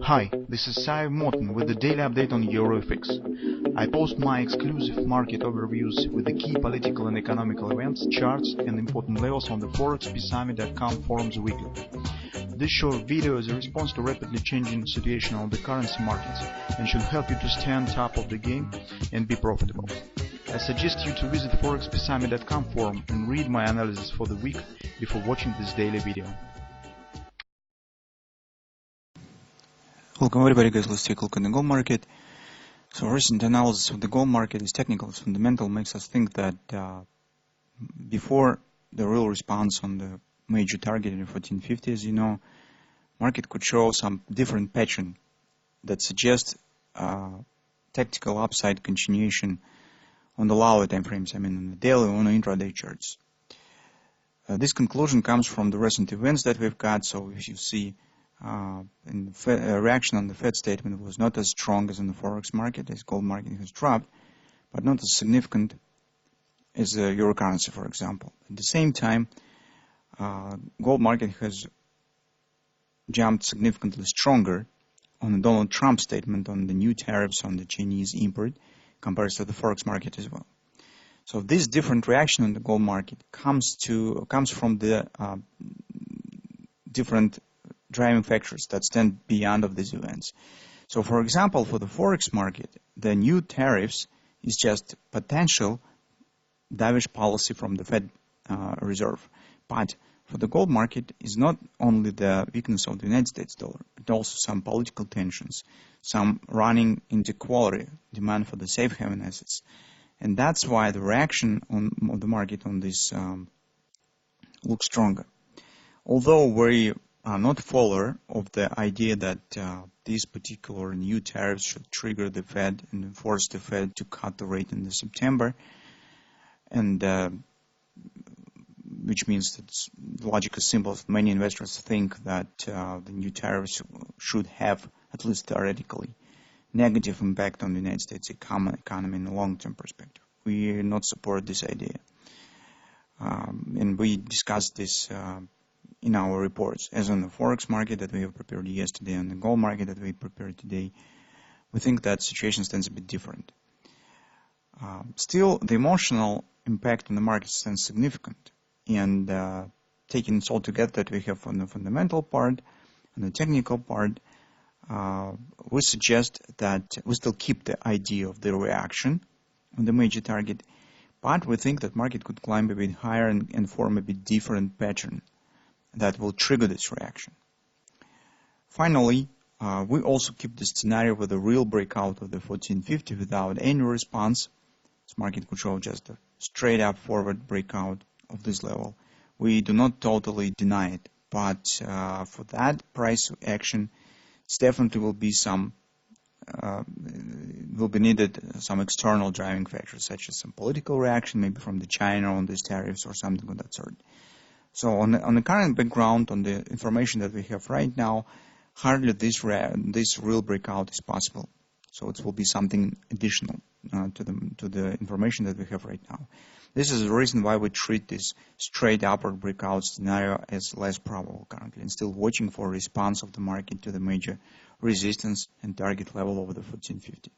Hi, this is Sive Morten with the daily update on EuroFX. I post my exclusive market overviews with the key political and economical events, charts and important levels on the ForexPeaceArmy.com forums weekly. This short video is a response to rapidly changing situation on the currency markets and should help you to stay on top of the game and be profitable. I suggest you to visit ForexPeaceArmy.com forum and read my analysis for the week before watching this daily video. Welcome everybody guys, let's take a look at the gold market. So recent analysis of the gold market is technical, it's fundamental, makes us think that before the real response on the major target in 1450, as you know, market could show some different pattern that suggests tactical upside continuation on the lower time frames, I mean on the daily or on the intraday charts. This conclusion comes from the recent events that we've got. So if you see reaction on the Fed statement was not as strong as in the Forex market, as gold market has dropped, but not as significant as the euro currency, for example. At the same time, gold market has jumped significantly stronger on the Donald Trump statement on the new tariffs on the Chinese import compared to the Forex market as well. So this different reaction on the gold market comes from the different driving factors that stand beyond of these events. So for example, for the Forex market, the new tariffs is just potential dovish policy from the Fed Reserve. But for the gold market is not only the weakness of the United States dollar, but also some political tensions, some running into quality demand for the safe haven assets. And that's why the reaction of the market on this looks stronger. Although we are not follower of the idea that these particular new tariffs should trigger the Fed and force the Fed to cut the rate in September, and which means that the logic is simple. Many investors think that the new tariffs should have, at least theoretically, negative impact on the United States economy in a long-term perspective. We do not support this idea, and we discussed this in our reports, as on the Forex market that we have prepared yesterday and the gold market that we prepared today. We think that situation stands a bit different. Still, the emotional impact on the market stands significant, and taking it all together that we have on the fundamental part and the technical part, we suggest that we still keep the idea of the reaction on the major target, but we think that market could climb a bit higher and form a bit different pattern that will trigger this reaction. Finally, we also keep the scenario with a real breakout of the 1450 without any response. This market could show just a straight up forward breakout of this level. We do not totally deny it, but for that price action, it definitely will be needed some external driving factors, such as some political reaction, maybe from the China on these tariffs or something of that sort. So on the current background, on the information that we have right now, hardly this real breakout is possible. So it will be something additional to the information that we have right now. This is the reason why we treat this straight upward breakout scenario as less probable currently, and still watching for a response of the market to the major resistance and target level over the 1450.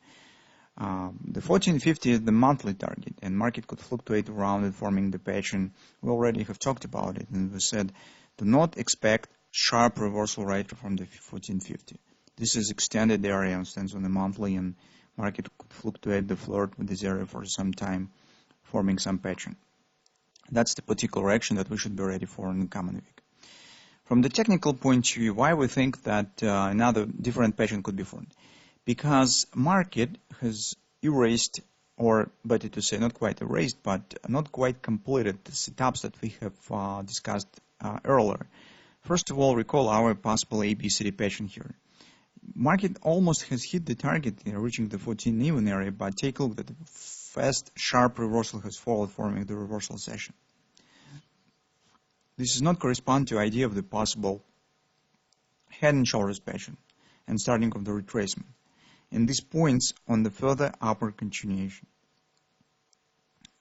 The 1450 is the monthly target, and market could fluctuate around it, forming the pattern. We already have talked about it, and we said do not expect sharp reversal right from the 1450. This is extended area and stands on the monthly, and market could fluctuate the flirt with this area for some time, forming some pattern. That's the particular action that we should be ready for in the coming week. From the technical point of view, why we think that another different pattern could be formed? Because market has erased, or better to say not quite erased, but not quite completed the setups that we have discussed earlier. First of all, recall our possible ABCD pattern here. Market almost has hit the target, reaching the 14 even area, but take a look that the fast, sharp reversal has followed, forming the reversal session. This does not correspond to the idea of the possible head and shoulders pattern and starting of the retracement. And this points on the further upward continuation.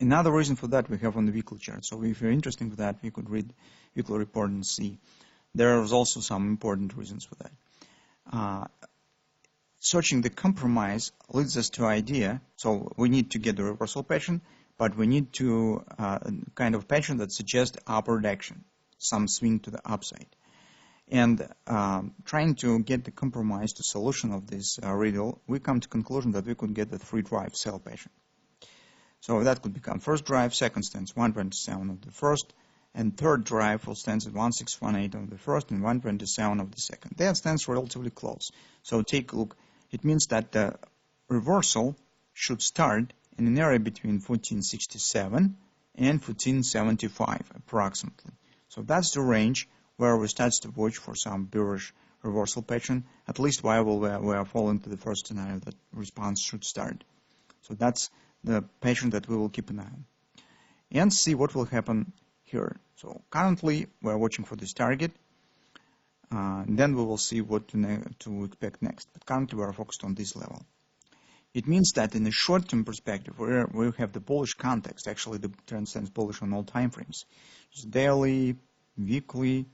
Another reason for that we have on the weekly chart. So if you're interested in that, you could read weekly report and see. There is also some important reasons for that. searching the compromise leads us to idea. So we need to get the reversal pattern, but we need to kind of pattern that suggests upward action, some swing to the upside. And trying to get the compromise to solution of this riddle, we come to conclusion that we could get the 3-drive sell pattern. So that could become first drive, second stands 127 of the first, and third drive will stand at 1618 of the first and 127 of the second. That stands relatively close. So take a look. It means that the reversal should start in an area between 1467 and 1475 approximately. So that's the range where we start to watch for some bearish reversal pattern, at least while we are following to the first scenario that response should start. So that's the pattern that we will keep an eye on. And see what will happen here. So currently we are watching for this target. Then we will see what to expect next. But currently we are focused on this level. It means that in the short-term perspective, where we have the bullish context, actually the trend stands bullish on all time frames. It's daily, weekly,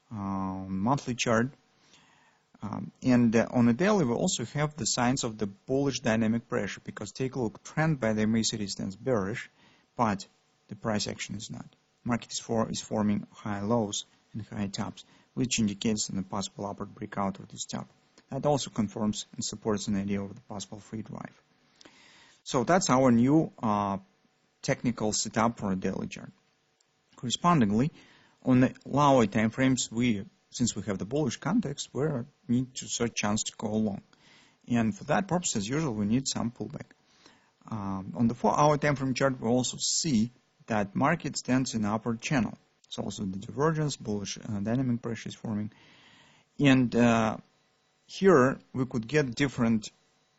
monthly chart. And on a daily, we also have the signs of the bullish dynamic pressure, because take a look, trend by the MACD stands bearish, but the price action is not. Market is forming high lows and high tops, which indicates a possible upward breakout of this top. That also confirms and supports an idea of the possible free drive. So that's our new technical setup for a daily chart. Correspondingly, on the lower time frames, since we have the bullish context, we need to search chance to go long. And for that purpose, as usual, we need some pullback. On the 4-hour time frame chart, we also see that market stands in upward channel. So also the divergence, bullish dynamic pressure is forming. And here we could get different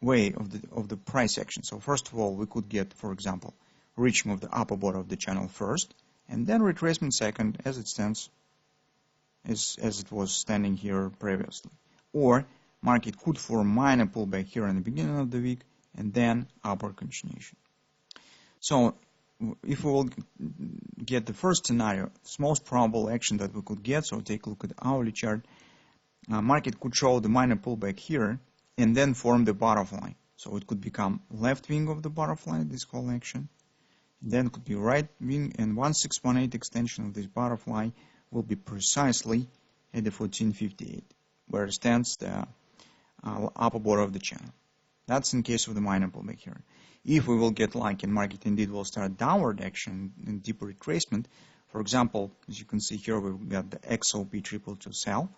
way of the price action. So first of all, we could get, for example, reaching of the upper border of the channel first, and then retracement second, as it stands, as it was standing here previously. Or market could form minor pullback here in the beginning of the week, and then upward continuation. So if we will get the first scenario, it's most probable action that we could get. So take a look at the hourly chart. Market could show the minor pullback here and then form the butterfly. So it could become left wing of the butterfly, this whole action. Then it could be right wing, and 1618 extension of this butterfly will be precisely at the 1458, where stands the upper border of the channel. That's in case of the minor pullback here. If we will get lucky and market indeed will start downward action and deeper retracement, for example, as you can see here, we've got the XOP triple to sell,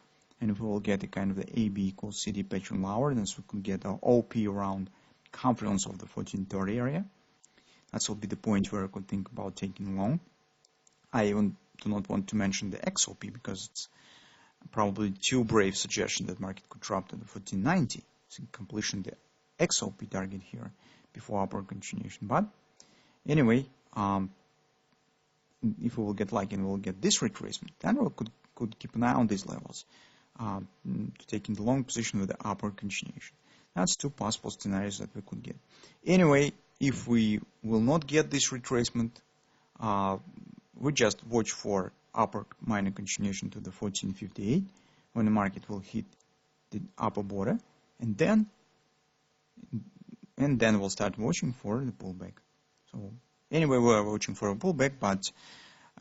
and if we will get a kind of the AB equals CD pattern lower, then we could get an OP around confluence of the 1430 area. That will be the point where I could think about taking long. I even do not want to mention the XOP because it's probably too brave suggestion that market could drop to the 1490. So completion the XOP target here before upward continuation. But anyway, if we will get lucky and we'll get this retracement, then we could keep an eye on these levels to take in the long position with the upward continuation. That's two possible scenarios that we could get. Anyway, if we will not get this retracement, we just watch for upper minor continuation to the 1458 when the market will hit the upper border, and then we'll start watching for the pullback. So anyway, we're watching for a pullback, but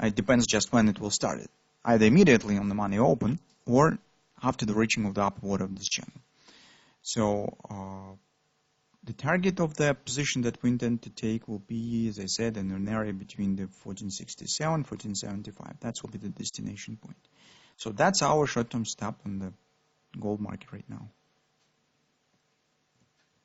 it depends just when it will start. Either immediately on the money open or after the reaching of the upper border of this channel. So the target of the position that we intend to take will be, as I said, in an area between the 1467 and 1475. That will be the destination point. So that's our short-term stop on the gold market right now.